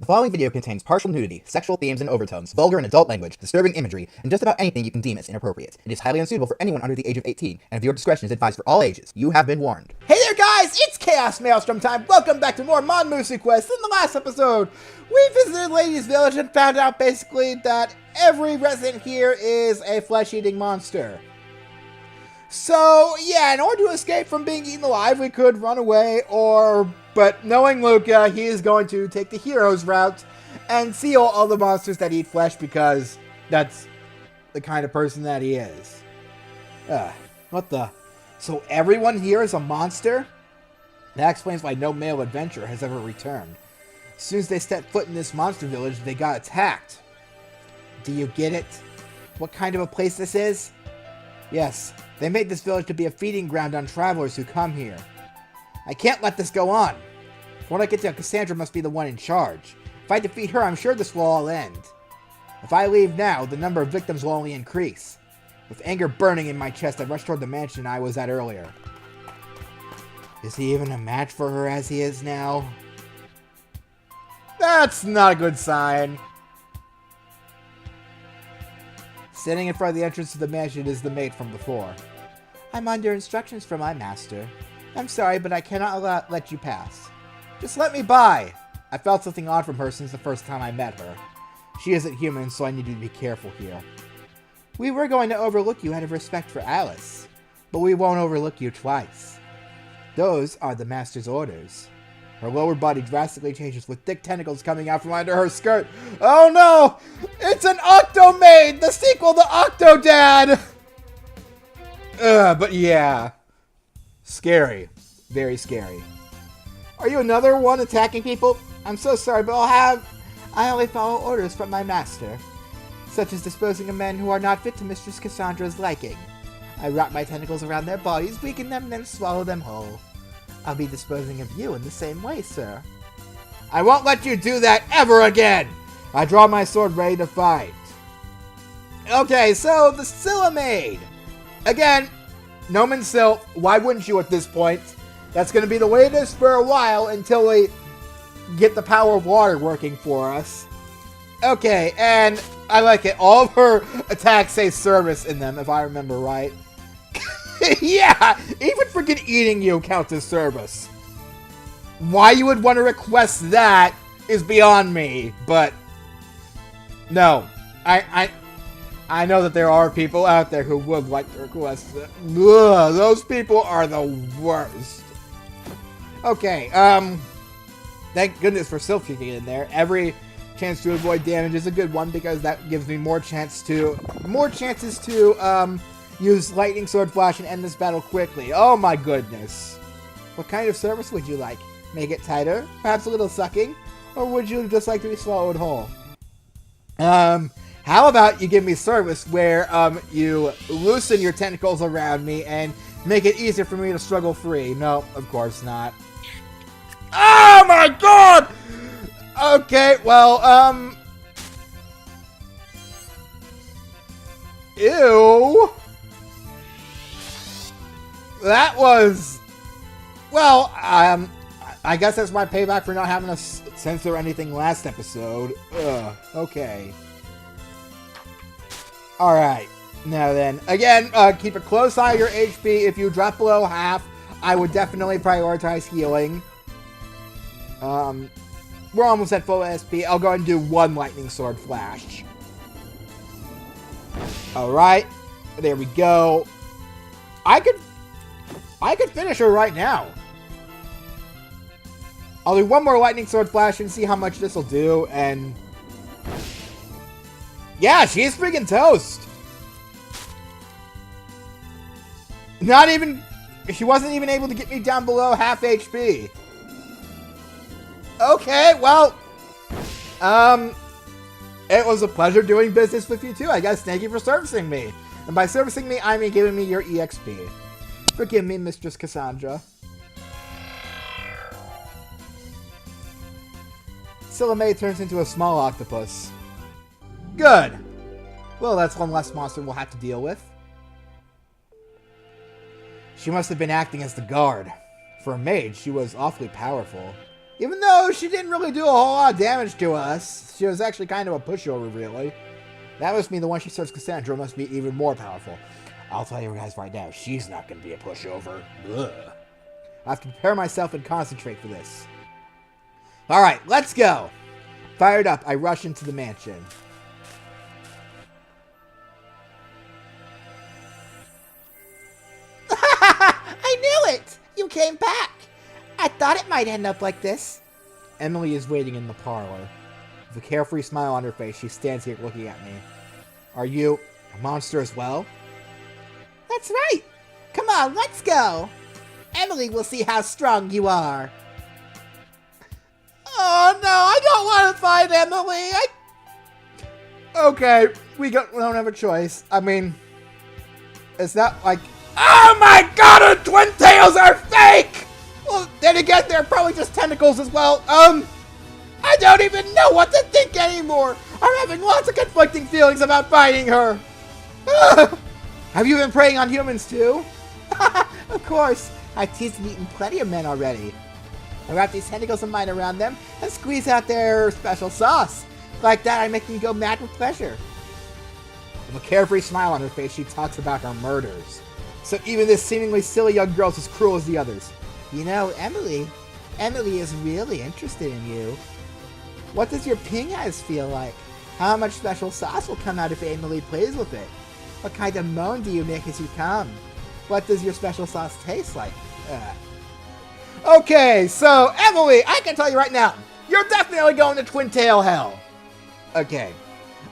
The following video contains partial nudity, sexual themes and overtones, vulgar and adult language, disturbing imagery, and just about anything you can deem as inappropriate. It is highly unsuitable for anyone under the age of 18, and viewer discretion is advised for all ages. You have been warned. Hey there guys, it's ChaosMaelstrom time! Welcome back to more Mon Moose Quest. In the last episode, we visited Lady's Village and found out basically that every resident here is a flesh-eating monster. So, yeah, in order to escape from being eaten alive, we could run away, but knowing Luca, he is going to take the hero's route and seal all the monsters that eat flesh because that's the kind of person that he is. What the? So everyone here is a monster? That explains why no male adventurer has ever returned. As soon as they stepped foot in this monster village, they got attacked. Do you get it? What kind of a place this is? Yes, they made this village to be a feeding ground on travelers who come here. I can't let this go on. When I get to Cassandra must be the one in charge. If I defeat her, I'm sure this will all end. If I leave now, the number of victims will only increase. With anger burning in my chest, I rush toward the mansion I was at earlier. Is he even a match for her as he is now? That's not a good sign. Sitting in front of the entrance to the mansion is the maid from before. I'm under instructions from my master. I'm sorry, but I cannot let you pass. Just let me by. I felt something odd from her since the first time I met her. She isn't human, so I need to be careful here. We were going to overlook you out of respect for Alice, but we won't overlook you twice. Those are the master's orders. Her lower body drastically changes with thick tentacles coming out from under her skirt. Oh no! It's an Octomaid! The sequel to Octodad! But yeah. Scary. Very scary. Are you another one attacking people? I'm so sorry, but I only follow orders from my master. Such as disposing of men who are not fit to Mistress Cassandra's liking. I wrap my tentacles around their bodies, weaken them, and then swallow them whole. I'll be disposing of you in the same way, sir. I won't let you do that ever again! I draw my sword ready to fight. Okay, so the Scylla-maid. Again, Nomen Sylph, why wouldn't you at this point? That's going to be the way it is for a while until we get the power of water working for us. Okay, and I like it. All of her attacks say service in them, if I remember right. Yeah, even freaking eating you counts as service. Why you would want to request that is beyond me, but no. I know that there are people out there who would like to request that. Ugh, those people are the worst. Okay, thank goodness for Sylph kicking in there. Every chance to avoid damage is a good one because that gives me more chances to use Lightning Sword Flash and end this battle quickly. Oh my goodness. What kind of service would you like? Make it tighter? Perhaps a little sucking? Or would you just like to be swallowed whole? How about you give me service where you loosen your tentacles around me and make it easier for me to struggle free? No, of course not. Oh my god! Okay, well, ew. That was, well, I guess that's my payback for not having to censor anything last episode. Ugh, okay. Alright, now then, again, keep a close eye on your HP. If you drop below half, I would definitely prioritize healing. We're almost at full SP. I'll go and do one Lightning Sword Flash. Alright, there we go. I could finish her right now. I'll do one more Lightning Sword Flash and see how much this will do, and yeah, she's freaking toast. She wasn't even able to get me down below half HP. Okay, well, it was a pleasure doing business with you too. I guess thank you for servicing me. And by servicing me, I mean giving me your EXP. Forgive me, Mistress Cassandra. Scylla-maid turns into a small octopus. Good. Well, that's one less monster we'll have to deal with. She must have been acting as the guard. For a mage, she was awfully powerful. Even though she didn't really do a whole lot of damage to us, she was actually kind of a pushover, really. That must mean the one she starts Cassandra must be even more powerful. I'll tell you guys right now, she's not going to be a pushover. Ugh. I have to prepare myself and concentrate for this. Alright, let's go. Fired up, I rush into the mansion. I knew it! You came back! I thought it might end up like this. Emily is waiting in the parlor. With a carefree smile on her face, she stands here looking at me. Are you a monster as well? That's right! Come on, let's go! Emily will see how strong you are. Oh no, I don't want to fight Emily! Okay, we don't have a choice. I mean, it's not like... Oh my god, her twin tails are fake! Well, then again, they're probably just tentacles as well. I don't even know what to think anymore. I'm having lots of conflicting feelings about fighting her. Have you been preying on humans too? Of course. I've teased and eaten plenty of men already. I wrap these tentacles of mine around them and squeeze out their special sauce. Like that, I make them go mad with pleasure. With a carefree smile on her face, she talks about her murders. So even this seemingly silly young girl's as cruel as the others. You know, Emily is really interested in you. What does your ping eyes feel like? How much special sauce will come out if Emily plays with it? What kind of moan do you make as you come? What does your special sauce taste like? Okay, so Emily, I can tell you right now, you're definitely going to Twin Tail Hell. Okay.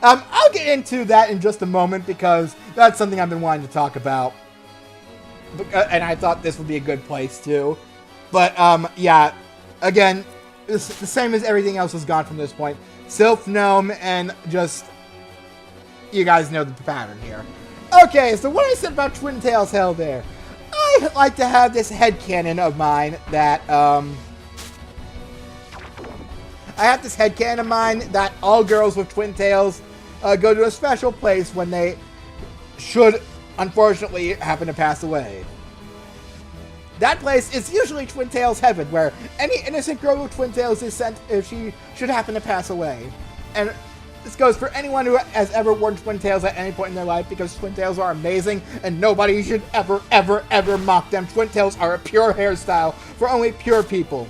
I'll get into that in just a moment because that's something I've been wanting to talk about. And I thought this would be a good place too. But, yeah, again, the same as everything else has gone from this point. Sylph Gnome and just, you guys know the pattern here. Okay, so what I said about Twin Tails Hell there. I like to have this headcanon of mine that, I have this headcanon of mine that all girls with twin tails go to a special place when they should, unfortunately, happen to pass away. That place is usually Twin Tails Heaven, where any innocent girl with twin tails is sent if she should happen to pass away. And this goes for anyone who has ever worn twin tails at any point in their life, because twin tails are amazing, and nobody should ever, ever, ever mock them. Twin tails are a pure hairstyle for only pure people.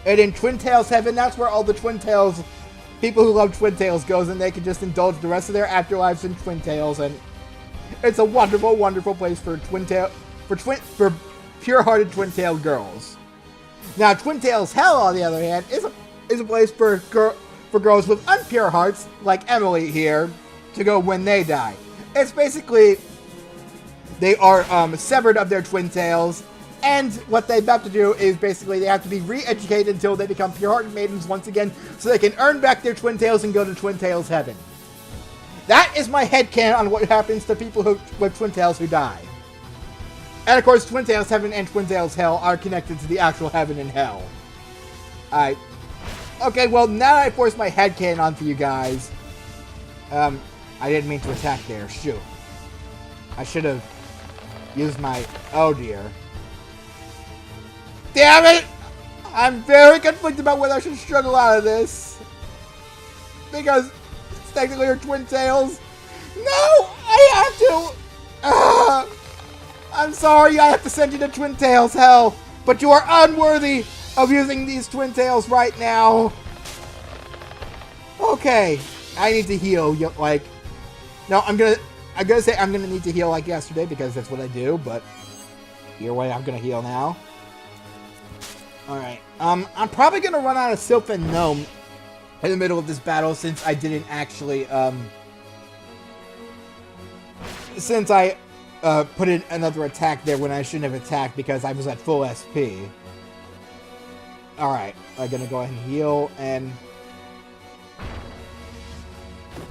And in Twin Tails Heaven, that's where all the twin tails, people who love twin tails goes, and they can just indulge the rest of their afterlives in twin tails, and it's a wonderful, wonderful place for for pure-hearted twin-tailed girls. Now, Twin Tails Hell, on the other hand, is a place for girls with unpure hearts, like Emily here, to go when they die. It's basically, they are severed of their twin tails, and what they have to do is basically they have to be re-educated until they become pure-hearted maidens once again, so they can earn back their twin tails and go to Twin Tails Heaven. That is my headcanon on what happens to people with twin tails who die. And of course, Twin Tails Heaven and Twin Tails Hell are connected to the actual Heaven and Hell. Okay, well, now that I forced my headcanon onto you guys, I didn't mean to attack there. Shoot. I should have used my... Oh, dear. Damn it! I'm very conflicted about whether I should struggle out of this. Because it's technically her twin tails. No! I have to! I'm sorry, I have to send you to Twin Tails Hell, but you are unworthy of using these twin tails right now. Okay, I need to heal. Like, no, I'm gonna say I'm gonna need to heal like yesterday because that's what I do. But either way, I'm gonna heal now. All right. I'm probably gonna run out of Sylph and Gnome in the middle of this battle since I didn't actually since I put in another attack there when I shouldn't have attacked because I was at full SP. Alright, I'm gonna go ahead and heal and...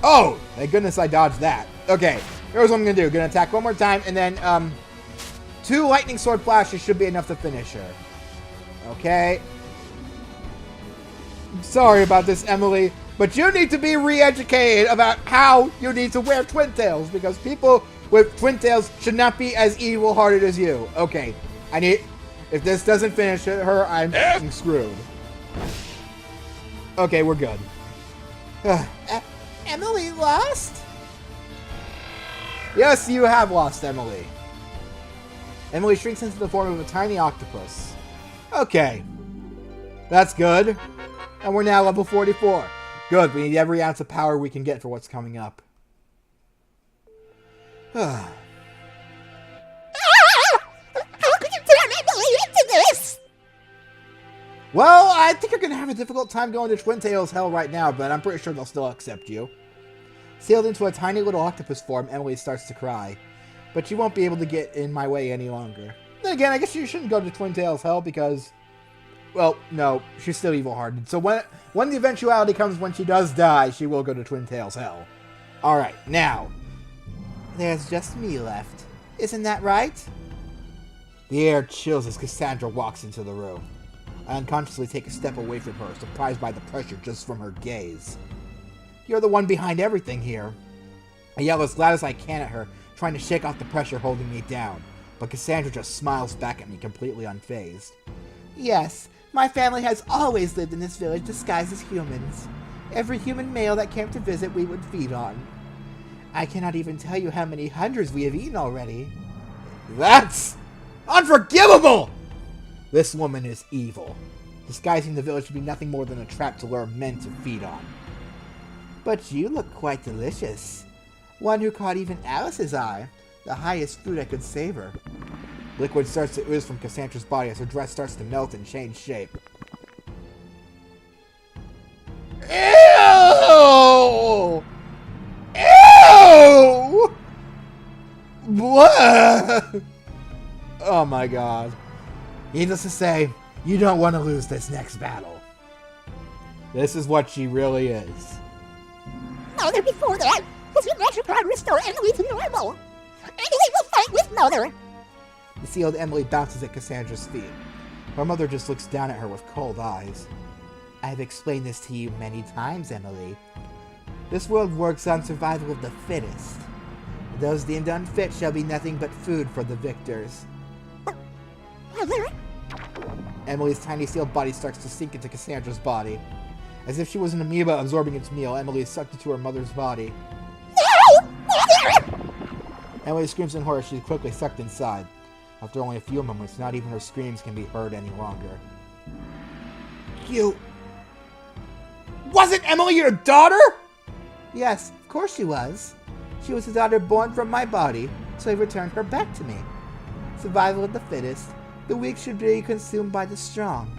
Oh! Thank goodness I dodged that. Okay, here's what I'm gonna do. Gonna attack one more time and then 2 lightning sword flashes should be enough to finish her. Okay. I'm sorry about this, Emily, but you need to be re-educated about how you need to wear twin tails because people with twin tails should not be as evil-hearted as you. Okay, if this doesn't finish her, I'm screwed. Okay, we're good. Emily lost? Yes, you have lost, Emily. Emily shrinks into the form of a tiny octopus. Okay. That's good. And we're now level 44. Good, we need every ounce of power we can get for what's coming up. How could you turn Emily into this? Well, I think you're going to have a difficult time going to Twin Tails Hell right now, but I'm pretty sure they'll still accept you. Sealed into a tiny little octopus form, Emily starts to cry. But she won't be able to get in my way any longer. Then again, I guess you shouldn't go to Twin Tails Hell because... Well, no, she's still evil-hearted. So when the eventuality comes when she does die, she will go to Twin Tails Hell. Alright, now. There's just me left. Isn't that right? The air chills as Cassandra walks into the room. I unconsciously take a step away from her, surprised by the pressure just from her gaze. You're the one behind everything here. I yell as loud as I can at her, trying to shake off the pressure holding me down. But Cassandra just smiles back at me, completely unfazed. Yes, my family has always lived in this village disguised as humans. Every human male that came to visit we would feed on. I cannot even tell you how many hundreds we have eaten already. That's unforgivable! This woman is evil. Disguising the village to be nothing more than a trap to lure men to feed on. But you look quite delicious. One who caught even Alice's eye. The highest food I could savor. Liquid starts to ooze from Cassandra's body as her dress starts to melt and change shape. Ew! Ew! Blah! Oh my god. Needless to say, you don't want to lose this next battle. This is what she really is. Mother, before that, was your natural power to restore Emily to normal? Emily will fight with Mother! The sealed Emily bounces at Cassandra's feet. Her mother just looks down at her with cold eyes. I've explained this to you many times, Emily. This world works on survival of the fittest. Those deemed unfit shall be nothing but food for the victors. Mother? Emily's tiny sealed body starts to sink into Cassandra's body. As if she was an amoeba absorbing its meal, Emily is sucked into her mother's body. No! Mother! Emily screams in horror as she's quickly sucked inside. After only a few moments, not even her screams can be heard any longer. You... Wasn't Emily your daughter? Yes, of course she was. She was a daughter born from my body, so I returned her back to me. Survival of the fittest. The weak should be consumed by the strong.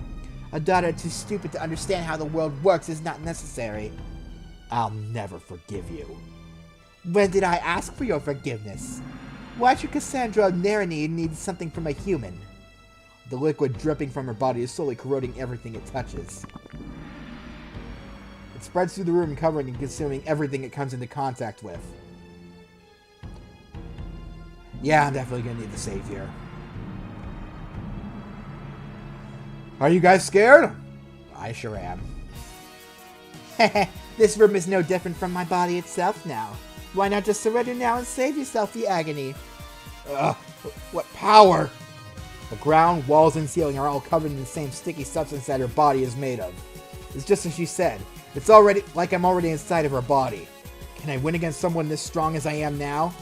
A daughter too stupid to understand how the world works is not necessary. I'll never forgive you. When did I ask for your forgiveness? Why should Cassandra Naranine need something from a human? The liquid dripping from her body is slowly corroding everything it touches. It spreads through the room, covering and consuming everything it comes into contact with. Yeah, I'm definitely gonna need the savior. Are you guys scared? I sure am. This room is no different from my body itself now. Why not just surrender now and save yourself the agony? Ugh, what power! The ground, walls, and ceiling are all covered in the same sticky substance that her body is made of. It's just as she said. It's already like I'm already inside of her body. Can I win against someone this strong as I am now?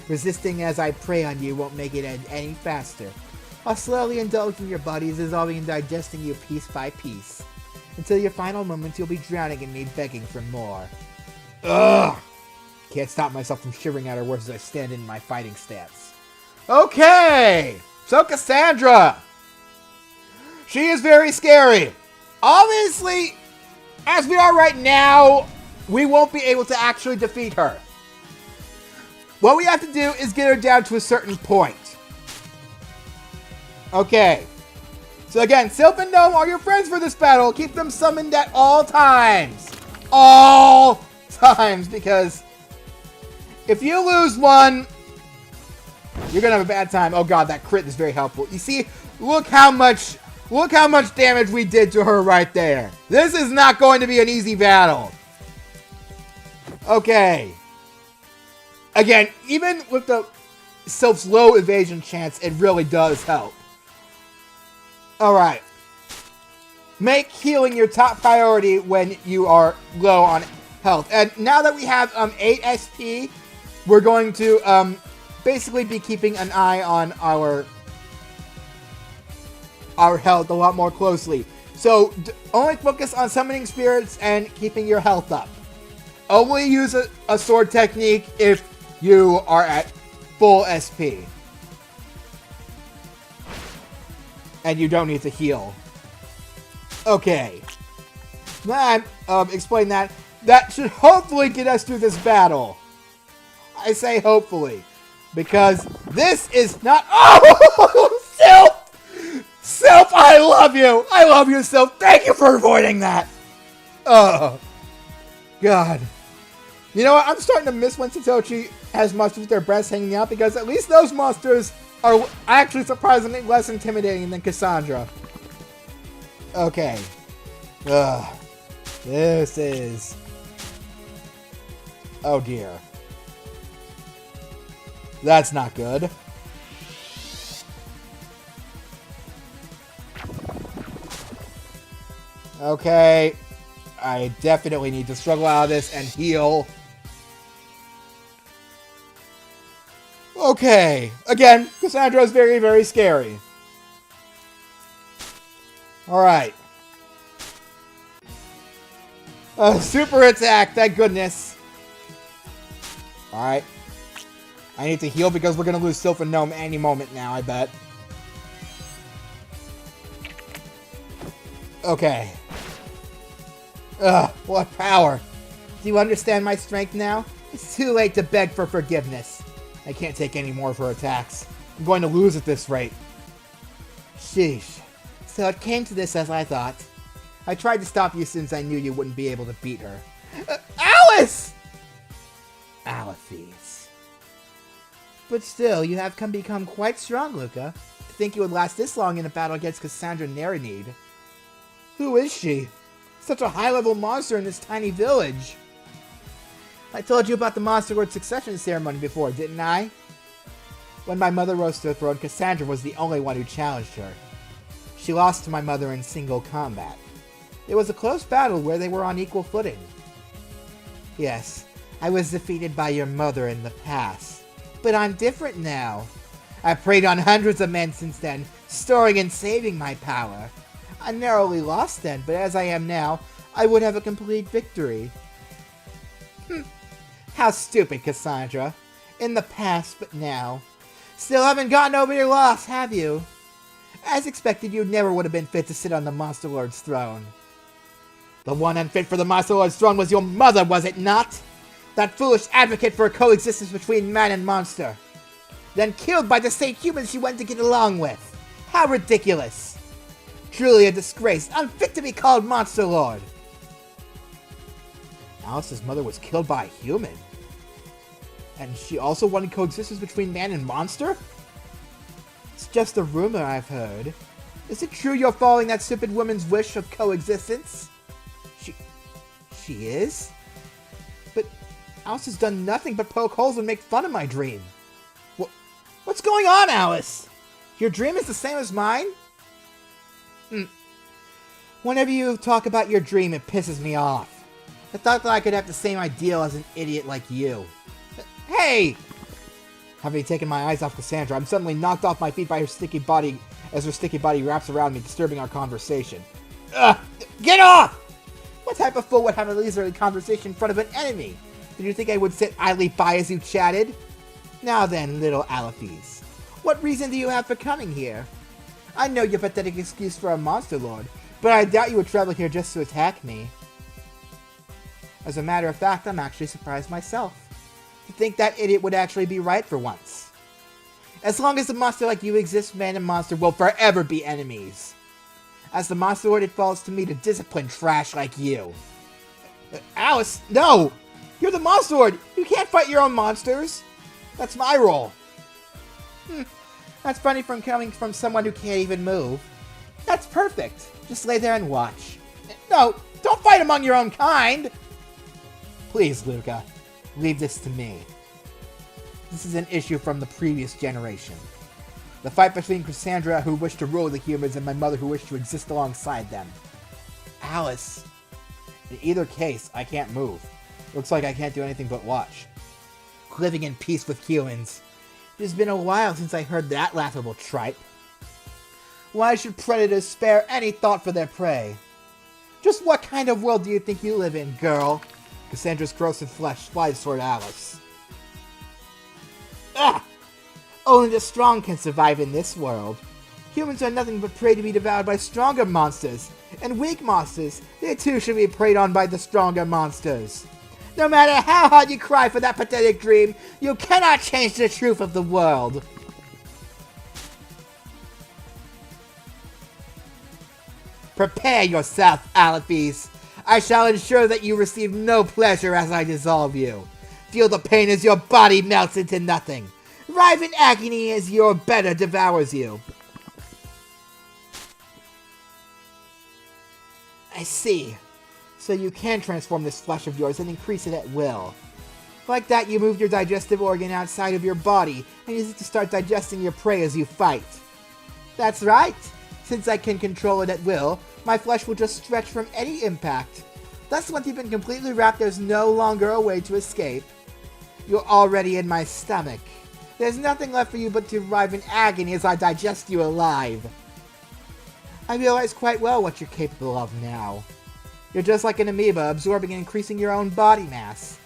Resisting as I prey on you won't make it end any faster. I'll slowly indulge in your body, dissolving and digesting you piece by piece. Until your final moments, you'll be drowning in me, begging for more. Ugh! Can't stop myself from shivering at her words as I stand in my fighting stance. Okay! So Cassandra! She is very scary. Obviously, as we are right now, we won't be able to actually defeat her. What we have to do is get her down to a certain point. Okay. So again, Sylph and Gnome are your friends for this battle. Keep them summoned at all times. All times, because if you lose one, you're gonna have a bad time. Oh god, that crit is very helpful. You see, look how much damage we did to her right there. This is not going to be an easy battle. Okay. Again, even with the Sylph's low evasion chance, it really does help. Alright. make healing your top priority when you are low on health. And now that we have 8 SP, we're going to basically be keeping an eye on our health a lot more closely. So only focus on summoning spirits and keeping your health up. Only use a sword technique if you are at full SP. And you don't need to heal. Okay. Now explain that. That should hopefully get us through this battle. I say hopefully. Because this is not... Oh! Sylph! Sylph, I love you! I love you, Sylph! Thank you for avoiding that! Oh. God. You know what? I'm starting to miss when Satoshi has monsters with their breasts hanging out, because at least those monsters are actually surprisingly less intimidating than Cassandra. Okay. Ugh. This is... Oh dear. That's not good. Okay. I definitely need to struggle out of this and heal. Okay. Again, Cassandra is very, very scary. Alright. Super attack, thank goodness. Alright. I need to heal because we're going to lose Sylph and Gnome any moment now, I bet. Okay. Ugh, what power. Do you understand my strength now? It's too late to beg for forgiveness. I can't take any more of her attacks. I'm going to lose at this rate. Sheesh. So it came to this as I thought. I tried to stop you since I knew you wouldn't be able to beat her. Alice! Aliphes. But still, you have become quite strong, Luca. To think you would last this long in a battle against Cassandra Nereid. Who is she? Such a high-level monster in this tiny village. I told you about the Monster Lord succession ceremony before, didn't I? When my mother rose to the throne, Cassandra was the only one who challenged her. She lost to my mother in single combat. It was a close battle where they were on equal footing. Yes, I was defeated by your mother in the past. But I'm different now. I've preyed on hundreds of men since then, storing and saving my power. I narrowly lost then, but as I am now, I would have a complete victory. How stupid, Cassandra. In the past, but now. Still haven't gotten over your loss, have you? As expected, you never would have been fit to sit on the Monster Lord's throne. The one unfit for the Monster Lord's throne was your mother, was it not? That foolish advocate for a coexistence between man and monster. Then killed by the same humans she went to get along with. How ridiculous. Truly a disgrace, unfit to be called Monster Lord. Alice's mother was killed by a human. And she also wanted coexistence between man and monster? It's just a rumor I've heard. Is it true you're following that stupid woman's wish of coexistence? She is? But Alice has done nothing but poke holes and make fun of my dream. What's going on, Alice? Your dream is the same as mine? Whenever you talk about your dream, it pisses me off. I thought that I could have the same ideal as an idiot like you. Hey! Having taken my eyes off Cassandra, I'm suddenly knocked off my feet by her sticky body as her sticky body wraps around me, disturbing our conversation. Ugh! Get off! What type of fool would have a leisurely conversation in front of an enemy? Did you think I would sit idly by as you chatted? Now then, little Aliphes, what reason do you have for coming here? I know your pathetic excuse for a Monster Lord, but I doubt you would travel here just to attack me. As a matter of fact, I'm actually surprised myself. To think that idiot would actually be right for once. As long as a monster like you exists, man and monster will forever be enemies. As the Monster Lord, it falls to me to discipline trash like you. Alice, no! You're the Monster Lord! You can't fight your own monsters! That's my role. That's funny from coming from someone who can't even move. That's perfect. Just lay there and watch. No, don't fight among your own kind! Please, Luca, leave this to me. This is an issue from the previous generation. The fight between Cassandra, who wished to rule the humans, and my mother, who wished to exist alongside them. Alice. In either case, I can't move. Looks like I can't do anything but watch. Living in peace with humans. It has been a while since I heard that laughable tripe. Why should predators spare any thought for their prey? Just what kind of world do you think you live in, girl? Cassandra's corrosive flesh flies toward Alice. Ah! Only the strong can survive in this world. Humans are nothing but prey to be devoured by stronger monsters. And weak monsters, they too should be preyed on by the stronger monsters. No matter how hard you cry for that pathetic dream, you cannot change the truth of the world. Prepare yourself, Aliphes. I shall ensure that you receive no pleasure as I dissolve you. Feel the pain as your body melts into nothing. Writhe in agony as your better devours you. I see. So you can transform this flesh of yours and increase it at will. Like that, you move your digestive organ outside of your body and use it to start digesting your prey as you fight. That's right. Since I can control it at will, my flesh will just stretch from any impact. Thus, once you've been completely wrapped, there's no longer a way to escape. You're already in my stomach. There's nothing left for you but to writhe in agony as I digest you alive. I realize quite well what you're capable of now. You're just like an amoeba, absorbing and increasing your own body mass.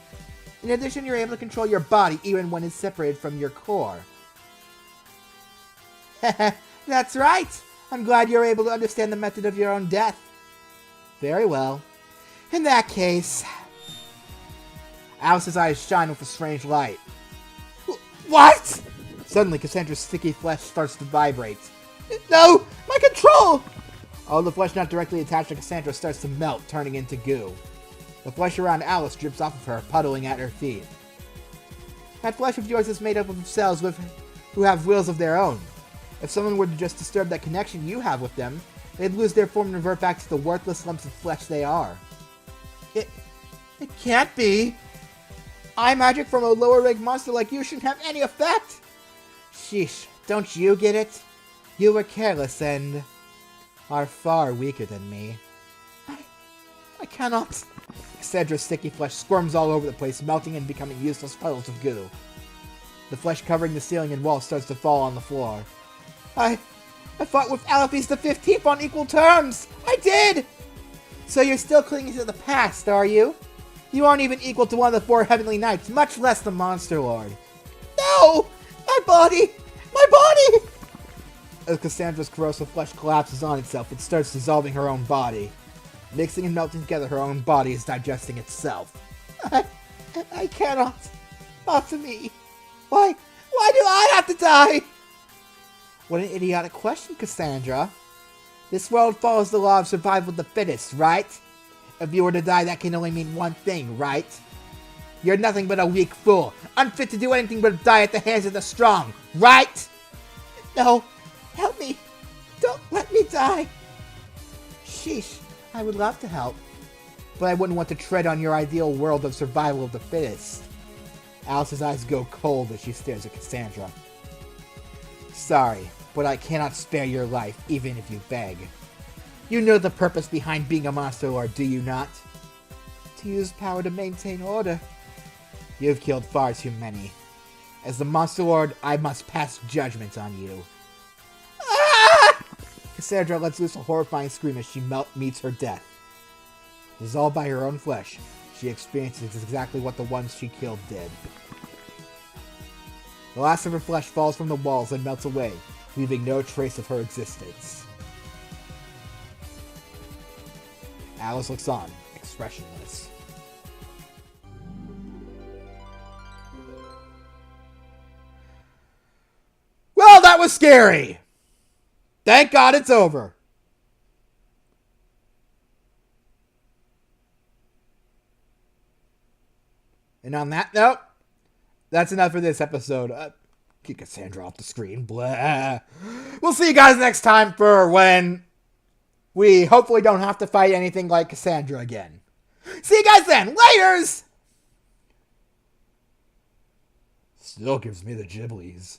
In addition, you're able to control your body even when it's separated from your core. That's right! I'm glad you're able to understand the method of your own death. Very well. In that case... Alice's eyes shine with a strange light. What?! Suddenly, Cassandra's sticky flesh starts to vibrate. No! My control! All the flesh not directly attached to Cassandra starts to melt, turning into goo. The flesh around Alice drips off of her, puddling at her feet. That flesh of yours is made up of cells who have wills of their own. If someone were to just disturb that connection you have with them, they'd lose their form and revert back to the worthless lumps of flesh they are. It can't be! Eye magic from a lower-rank monster like you shouldn't have any effect! Sheesh, don't you get it? You were careless and... are far weaker than me. I cannot. Cassandra's sticky flesh squirms all over the place, melting and becoming useless puddles of goo. The flesh covering the ceiling and wall starts to fall on the floor. I fought with Aliphes the 15th on equal terms! I did! So you're still clinging to the past, are you? You aren't even equal to one of the 4 Heavenly Knights, much less the Monster Lord. No! My body! My body! As Cassandra's corrosive flesh collapses on itself, it starts dissolving her own body. Mixing and melting together, her own body is digesting itself. I cannot. Not to me. Why do I have to die? What an idiotic question, Cassandra. This world follows the law of survival of the fittest, right? If you were to die, that can only mean one thing, right? You're nothing but a weak fool, unfit to do anything but die at the hands of the strong, right? No. Help me! Don't let me die! Sheesh, I would love to help. But I wouldn't want to tread on your ideal world of survival of the fittest. Alice's eyes go cold as she stares at Cassandra. Sorry, but I cannot spare your life, even if you beg. You know the purpose behind being a Monster Lord, do you not? To use power to maintain order. You've killed far too many. As the Monster Lord, I must pass judgment on you. Cassandra lets loose a horrifying scream as she meets her death. Dissolved by her own flesh, she experiences exactly what the ones she killed did. The last of her flesh falls from the walls and melts away, leaving no trace of her existence. Alice looks on, expressionless. Well, that was scary! Thank God it's over. And on that note, that's enough for this episode. Get Cassandra off the screen. Blah. We'll see you guys next time for when we hopefully don't have to fight anything like Cassandra again. See you guys then. Laters! Still gives me the gibblies.